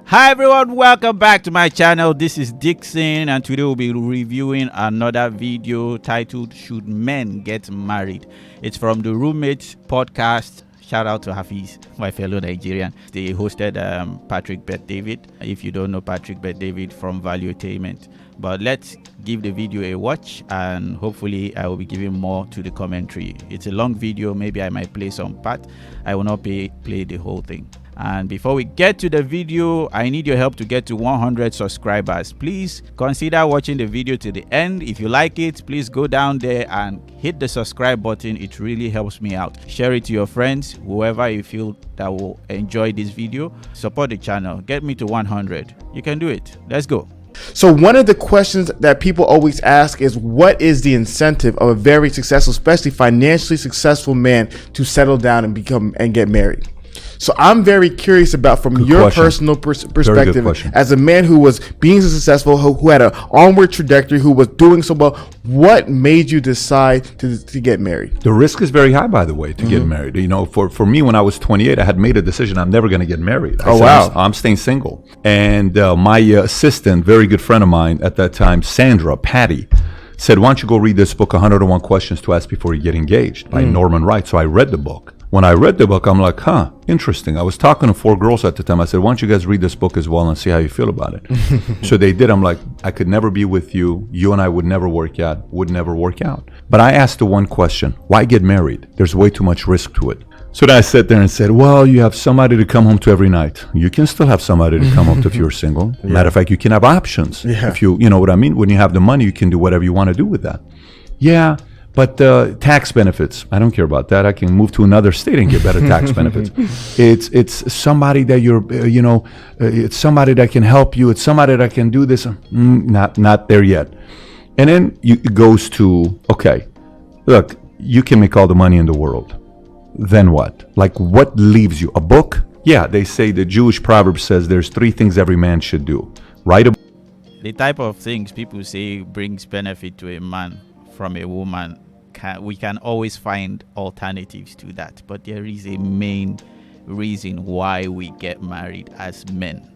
Hi everyone, welcome back to my channel. This is Dixon and today we'll be reviewing another video titled Should Men Get Married? It's from the Roommates podcast. Shout out to Hafiz, my fellow Nigerian. They hosted Patrick Bet-David. If you don't know Patrick Bet-David from Valuetainment. But let's give the video a watch and hopefully I will be giving more to the commentary. It's a long video, maybe I might play some part. I will not play the whole thing. And before we get to the video, I need your help to get to 100 subscribers. Please consider watching the video to the end. If you like it, please go down there and hit the subscribe button. It really helps me out. Share it to your friends, whoever you feel that will enjoy this video. Support the channel. Get me to 100. You can do it. Let's go. So one of the questions that people always ask is, what is the incentive of a very successful, especially financially successful man to settle down and get married? So I'm very curious about, from your personal perspective, as a man who was being successful, who had an onward trajectory, who was doing so well, what made you decide to get married? The risk is very high, by the way, to get married. You know, for me, when I was 28, I had made a decision I'm never going to get married. I said, I'm staying single. And my assistant, very good friend of mine at that time, Sandra, Patty, said, why don't you go read this book, 101 Questions to Ask Before You Get Engaged by Norman Wright. So I read the book. When I read the book, I'm like, interesting. I was talking to 4 girls at the time. I said, why don't you guys read this book as well and see how you feel about it? So they did. I'm like, I could never be with you. You and I would never work out. But I asked the one question, why get married? There's way too much risk to it. So then I sat there and said, well, you have somebody to come home to every night. You can still have somebody to come home to if you're single. Matter of fact, you can have options. If you know what I mean? When you have the money, you can do whatever you want to do with that. Yeah. But tax benefits, I don't care about that. I can move to another state and get better tax benefits. It's somebody that it's somebody that can help you. It's somebody that can do this. Not there yet. And then it goes to, okay, look, you can make all the money in the world. Then what? Like, what leaves you? A book? Yeah, they say the Jewish proverb says there's 3 things every man should do. Write a book. The type of things people say brings benefit to a man from a woman, we can always find alternatives to that, but there is a main reason why we get married as men,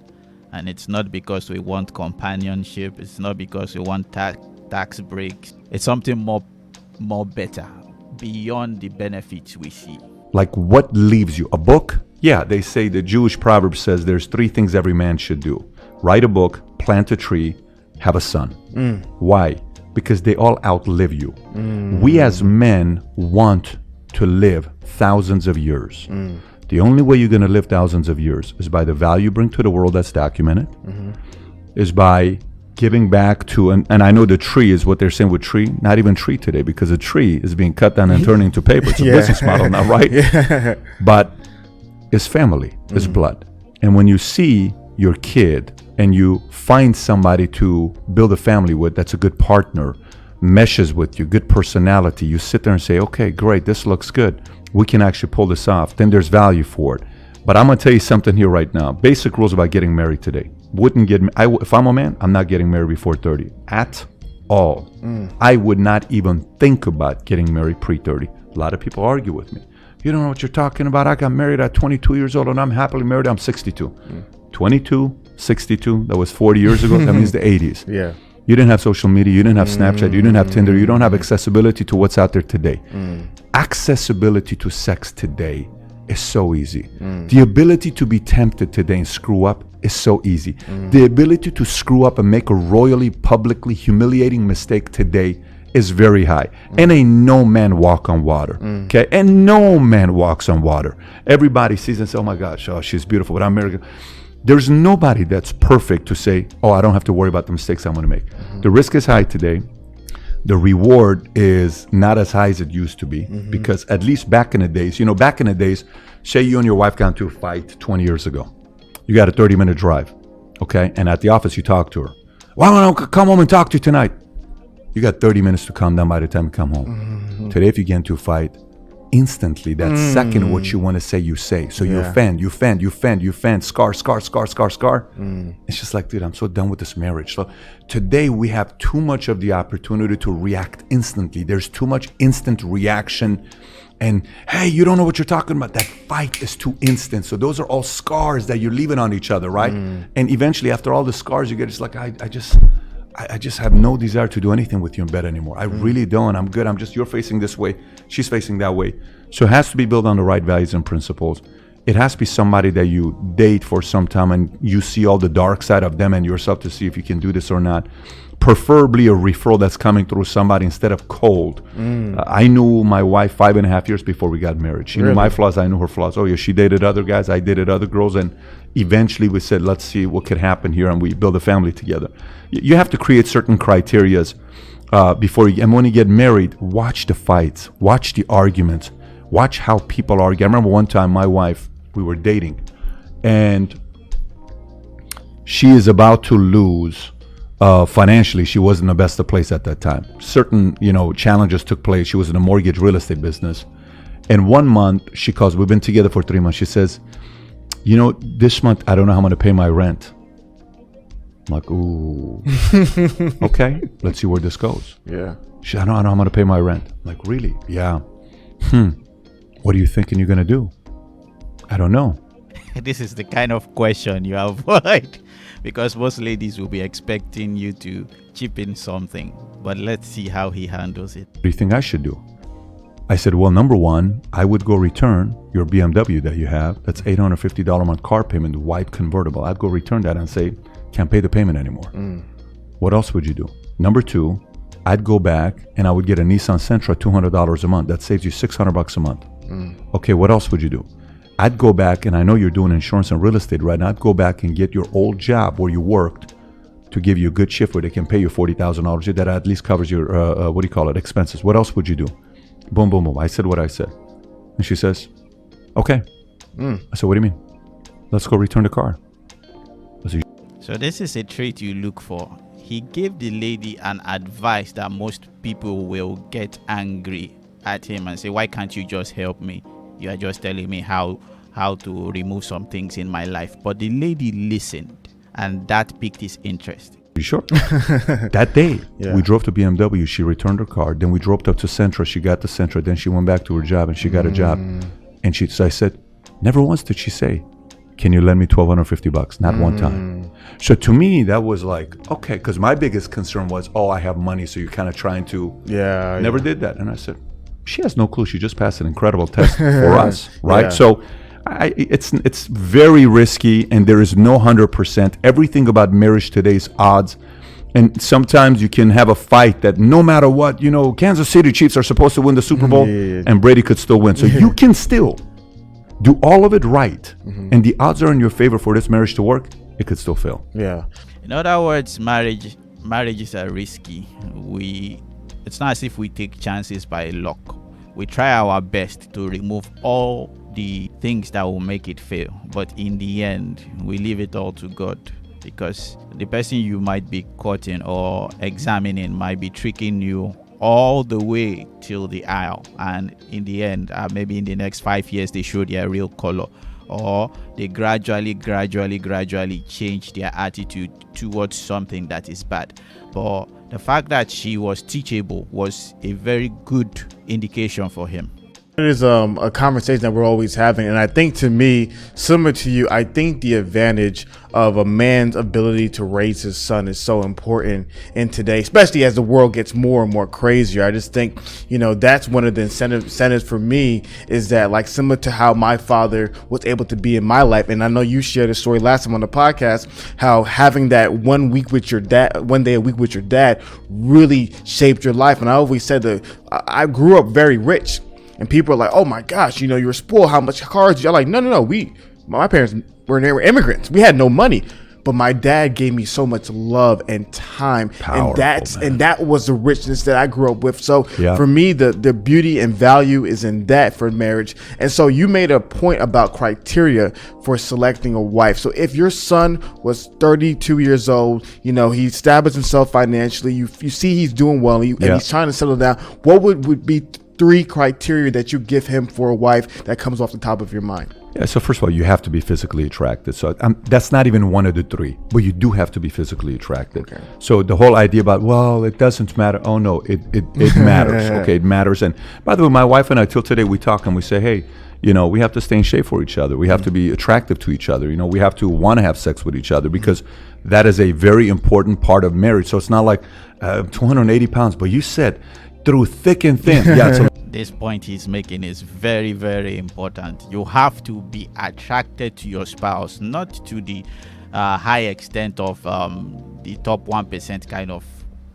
and it's not because we want companionship, it's not because we want tax breaks, it's something more better beyond the benefits we see. Like, what leaves you? A book? Yeah, they say the Jewish proverb says there's 3 things every man should do. Write a book, plant a tree, have a son. Why? Because they all outlive you. We as men want to live thousands of years. The only way you're going to live thousands of years is by the value you bring to the world that's documented, is by giving back to, and I know the tree is what they're saying with tree, not even tree today, because a tree is being cut down and turned into paper. It's a business model now, right? But it's family, it's blood. And when you see your kid and you find somebody to build a family with that's a good partner, meshes with you, good personality, you sit there and say, okay, great, this looks good, we can actually pull this off, then there's value for it. But I'm going to tell you something here right now. Basic rules about getting married today. If I'm a man, I'm not getting married before 30 at all. I would not even think about getting married pre-30. A lot of people argue with me. You don't know what you're talking about. I got married at 22 years old and I'm happily married. I'm 62. 22, 62, that was 40 years ago. That means the 80s. Yeah. You didn't have social media. You didn't have Snapchat. You didn't have Tinder. You don't have accessibility to what's out there today. Accessibility to sex today is so easy. The ability to be tempted today and screw up is so easy. The ability to screw up and make a royally, publicly humiliating mistake today is very high. And ain't no man walk on water. Okay? And no man walks on water. Everybody sees and says, oh my gosh, she's beautiful, but I'm married. There's nobody that's perfect to say, I don't have to worry about the mistakes I'm going to make. The risk is high today. The reward is not as high as it used to be, because at least back in the days, say you and your wife got into a fight 20 years ago. You got a 30-minute drive, okay? And at the office, you talk to her. Why don't I come home and talk to you tonight? You got 30 minutes to calm down by the time you come home. Today, if you get into a fight, instantly, that second, what you want to say, you say. So you offend, scar. It's just like, dude, I'm so done with this marriage. So today we have too much of the opportunity to react instantly. There's too much instant reaction And hey, you don't know what you're talking about. That fight is too instant. So those are all scars that you're leaving on each other, right? And eventually, after all the scars you get, it's like, I just have no desire to do anything with you in bed anymore. I really don't. I'm good. You're facing this way. She's facing that way. So it has to be built on the right values and principles. It has to be somebody that you date for some time and you see all the dark side of them and yourself to see if you can do this or not. Preferably a referral that's coming through somebody instead of cold. I knew my wife 5.5 years before we got married. She knew my flaws, I knew her flaws. Oh yeah, she dated other guys, I dated other girls, and eventually we said, let's see what could happen here, and we build a family together. You have to create certain criterias before you, and when you get married, watch the fights, watch the arguments, watch how people argue. I remember one time my wife, we were dating, and she is about to lose. Financially, she wasn't the best of place at that time. Certain, challenges took place. She was in a mortgage real estate business. And 1 month, she calls, we've been together for 3 months. She says, this month, I don't know how I'm going to pay my rent. I'm like, ooh, okay, let's see where this goes. Yeah. She said, I don't know how I'm going to pay my rent. I'm like, really? Yeah. What are you thinking you're going to do? I don't know. This is the kind of question you avoid. Because most ladies will be expecting you to chip in something. But let's see how he handles it. What do you think I should do? I said, well, number one, I would go return your BMW that you have. That's $850 a month car payment, white convertible. I'd go return that and say, can't pay the payment anymore. What else would you do? Number two, I'd go back and I would get a Nissan Sentra, $200 a month. That saves you $600 a month. Okay, what else would you do? I'd go back, and I know you're doing insurance and real estate right now. I'd go back and get your old job where you worked to give you a good shift where they can pay you $40,000. That at least covers your, expenses. What else would you do? Boom, boom, boom. I said what I said. And she says, okay. I said, what do you mean? Let's go return the car. So this is a trait you look for. He gave the lady an advice that most people will get angry at him and say, why can't you just help me? You are just telling me how to remove some things in my life. But the lady listened, and that piqued his interest. You sure? That day, we drove to BMW. She returned her car. Then we drove up to Sentra. She got the Sentra. Then she went back to her job, and she got a job. And so I said, never once did she say, can you lend me $1,250? Not one time. So to me, that was like, okay, because my biggest concern was, I have money, so you're kind of trying to. Never did that. And I said, she has no clue. She just passed an incredible test for us, right? So it's very risky, and there is no 100%. Everything about marriage today is odds. And sometimes you can have a fight that no matter what, Kansas City Chiefs are supposed to win the Super Bowl, and Brady could still win. So you can still do all of it right, and the odds are in your favor for this marriage to work. It could still fail. Yeah. In other words, marriages are risky. It's not as if we take chances by luck. We try our best to remove all the things that will make it fail. But in the end, we leave it all to God, because the person you might be courting or examining might be tricking you all the way till the aisle. And in the end, maybe in the next 5 years, they show their real color. Or they gradually change their attitude towards something that is bad. But the fact that she was teachable was a very good indication for him. It is a conversation that we're always having, and I think, to me, similar to you, I think the advantage of a man's ability to raise his son is so important in today, especially as the world gets more and more crazier. I just think, that's one of the incentives for me, is that, like, similar to how my father was able to be in my life, and I know you shared a story last time on the podcast, how having that 1 week with your dad, 1 day a week with your dad, really shaped your life. And I always said that I grew up very rich. And people are like, oh my gosh, you were spoiled. How much cars? You're like, no. My parents were immigrants. We had no money. But my dad gave me so much love and time. Powerful, and that was the richness that I grew up with. So for me, the beauty and value is in that for marriage. And so you made a point about criteria for selecting a wife. So if your son was 32 years old, he established himself financially, you see he's doing well, and he's trying to settle down, what would be 3 criteria that you give him for a wife that comes off the top of your mind? Yeah, so first of all, you have to be physically attracted. So that's not even one of the three, but you do have to be physically attracted. Okay. So the whole idea about, well, it doesn't matter. Oh, no, it matters. Okay, it matters. And by the way, my wife and I, till today, we talk and we say, hey, we have to stay in shape for each other. We have to be attractive to each other. We have to want to have sex with each other because that is a very important part of marriage. So it's not like 280 pounds, but you said through thick and thin. Yeah, this point he's making is very, very important. You have to be attracted to your spouse, not to the high extent of the top 1% kind of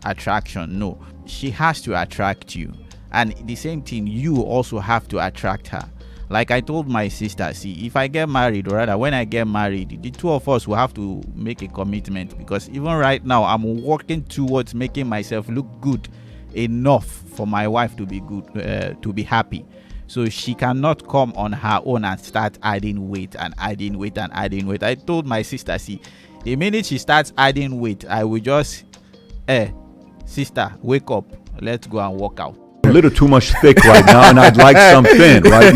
attraction. No, she has to attract you. And the same thing, you also have to attract her. Like I told my sister, see, if I get married, or rather when I get married, the two of us will have to make a commitment, because even right now, I'm working towards making myself look good enough for my wife to be good, to be happy. So she cannot come on her own and start adding weight and adding weight and adding weight. I told my sister, see, the minute she starts adding weight, I will just, sister, wake up, let's go and work out. A little too much thick right now, and I'd like some thin, right?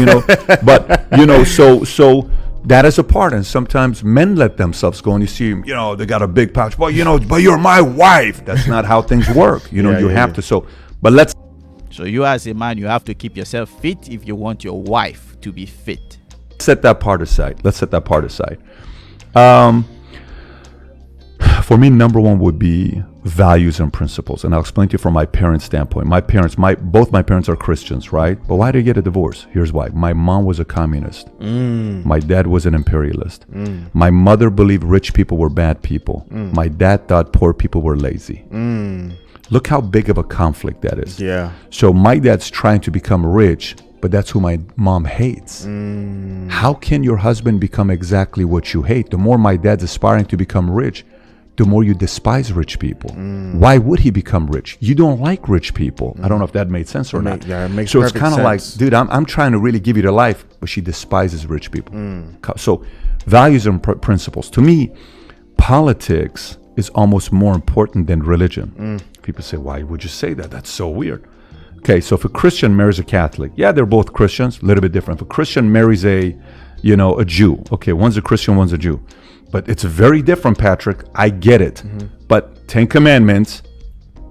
But so that is a part. And sometimes men let themselves go, and you see, they got a big pouch. Well, but you're my wife. That's not how things work. You have to. So you as a man, you have to keep yourself fit if you want your wife to be fit. Set that part aside. Let's set that part aside. For me, number one would be values and principles. And I'll explain to you from my parents' standpoint. Both my parents are Christians, right? But why did they get a divorce? Here's why. My mom was a communist. My dad was an imperialist. My mother believed rich people were bad people. My dad thought poor people were lazy. Look how big of a conflict that is. Yeah. So my dad's trying to become rich, but that's who my mom hates. How can your husband become exactly what you hate? The more my dad's aspiring to become rich, the more you despise rich people. Why would he become rich? You don't like rich people. I don't know if that made sense or not. Yeah, it makes so perfect it's kind of like, sense. dude, I'm trying to really give you the life, but she despises rich people. So values and principles. To me, politics is almost more important than religion. People say, why would you say that? That's so weird. Okay, so if a Christian marries a Catholic, yeah, they're both Christians, a little bit different. If a Christian marries a Jew, okay, one's a Christian, one's a Jew. But it's very different, Patrick. I get it. But 10 Commandments,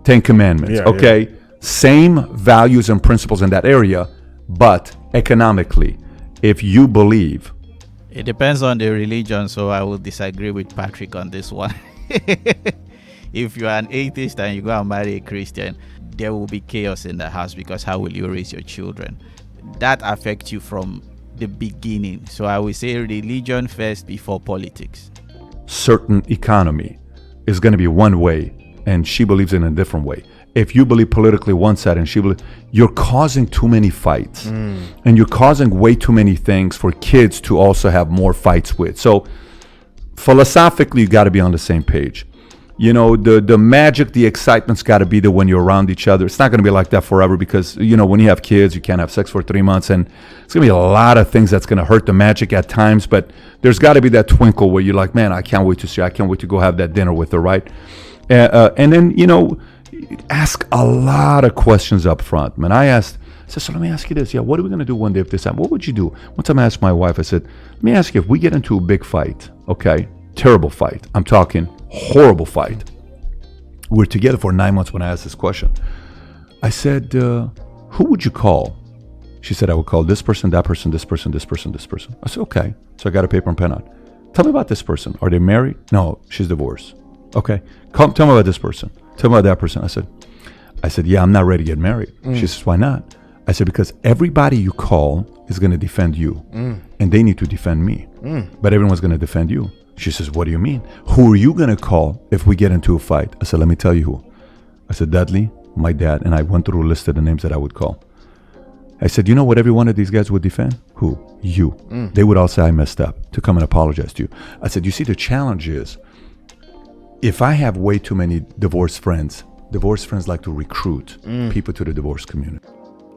okay? Yeah. Same values and principles in that area, but economically, if you believe. It depends on the religion, so I will disagree with Patrick on this one. If you're an atheist and you go and marry a Christian, there will be chaos in the house, because how will you raise your children? That affects you from the beginning. So I will say religion first before politics. Certain economy is going to be one way, and she believes in a different way. If you believe politically one side and she believes, you're causing too many fights, and you're causing way too many things for kids to also have more fights with. So philosophically, you got to be on the same page. The magic, the excitement's got to be there when you're around each other. It's not going to be like that forever, because, when you have kids, you can't have sex for 3 months, and it's going to be a lot of things that's going to hurt the magic at times, but there's got to be that twinkle where you're like, man, I can't wait to see her. I can't wait to go have that dinner with her, right? And then, ask a lot of questions up front. Man, I said, so let me ask you this. Yeah, what are we going to do one day if this happens? What would you do? One time I asked my wife, I said, let me ask you, if we get into a big fight, okay, terrible fight, I'm talking horrible fight. We're together for 9 months when I asked this question. I said, who would you call? She said, I would call this person, that person, this person, this person, this person. I said, okay. So I got a paper and pen out. Tell me about this person. Are they married? No, she's divorced. Okay. Tell me about this person. Tell me about that person. I said, yeah, I'm not ready to get married. She says, why not? I said, because everybody you call is going to defend you, and they need to defend me. But everyone's going to defend you. She says, what do you mean? Who are you going to call if we get into a fight? I said, let me tell you who. I said, Dudley, my dad, and I went through a list of the names that I would call. I said, you know what every one of these guys would defend? Who? You. They would all say I messed up, to come and apologize to you. I said, you see, the challenge is, if I have way too many divorced friends like to recruit people to the divorce community.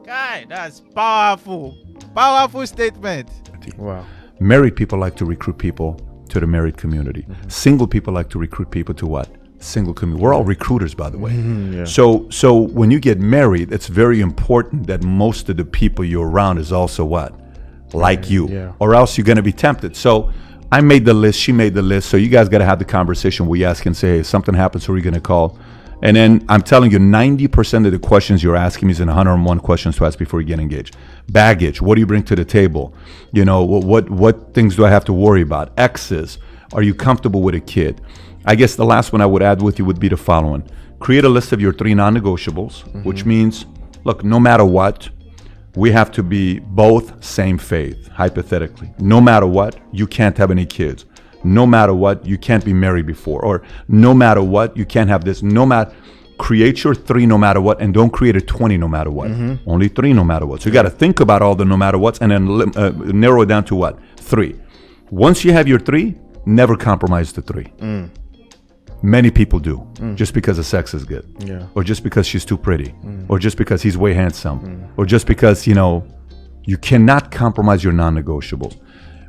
Guy, that's powerful. Powerful statement. Wow. Married people like to recruit people to the married community. Single people like to recruit people to what? Single community. We're all recruiters, by the way. Yeah. So when you get married, it's very important that most of the people you're around is also what? like you, yeah. or else you're going to be tempted. So I made the list, she made the list. So you guys got to have the conversation where you ask and say, hey, if something happens, who are you going to call? And then I'm telling you, 90% of the questions you're asking me is in 101 questions to ask before you get engaged. Baggage, what do you bring to the table? You know, what things do I have to worry about? Exes, are you comfortable with a kid? I guess the last one I would add with you would be the following. Create a list of your 3 non-negotiables, which means, look, no matter what, we have to be both same faith, hypothetically. No matter what, you can't have any kids. No matter what, you can't be married before. Or no matter what, you can't have this. Create your 3 no matter what, and don't create a 20 no matter what. Only 3 no matter what. So you got to think about all the no matter what's and then narrow it down to what? 3. Once you have your 3, never compromise the 3. Many people do, just because the sex is good, or just because she's too pretty, or just because he's way handsome, or just because, you know, you cannot compromise your non-negotiables.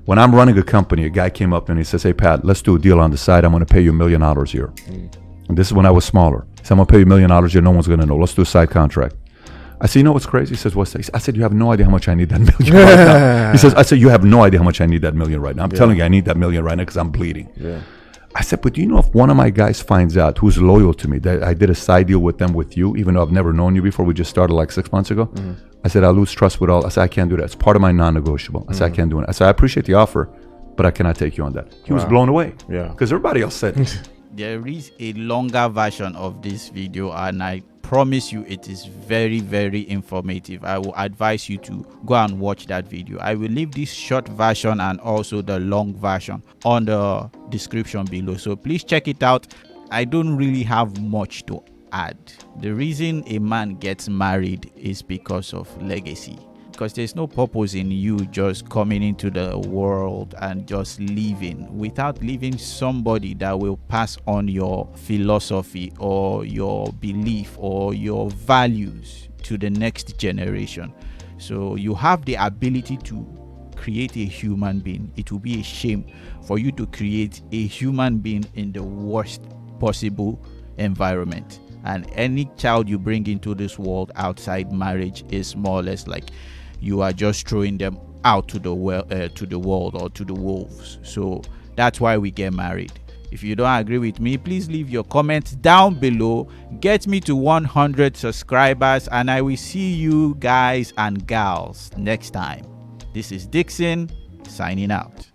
When I'm running a company, a guy came up and he says, hey, Pat, let's do a deal on the side. I'm going to pay you $1 million a year. And this is when I was smaller. He said, I'm going to pay you $1 million a year. No one's going to know. Let's do a side contract. I said, you know what's crazy? He says, what's that? I said, you have no idea how much I need that $1 million right now. He says, I said, you have no idea how much I need that $1 million right now. I'm telling you, I need that $1 million right now because I'm bleeding. I said, but do you know if one of my guys finds out who's loyal to me, that I did a side deal with them with you, even though I've never known you before, we just started like 6 months ago. I said, I lose trust with all. I said, I can't do that. It's part of my non-negotiable. I said, I can't do it. I said, I appreciate the offer, but I cannot take you on that. He was blown away. Because everybody else said it. There is a longer version of this video, and I promise you it is very, very informative. I will advise you to go and watch that video. I will leave this short version and also the long version on the description below, so please check it out. I don't really have much to add. The reason a man gets married is because of legacy, because there's no purpose in you just coming into the world and just living without leaving somebody that will pass on your philosophy or your belief or your values to the next generation. So you have the ability to create a human being. It will be a shame for you to create a human being in the worst possible environment. And any child you bring into this world outside marriage is more or less like you are just throwing them out to the world or to the wolves. So that's why we get married. If you don't agree with me, please leave your comments down below. Get me to 100 subscribers, and I will see you guys and gals next time. This is Dixon signing out.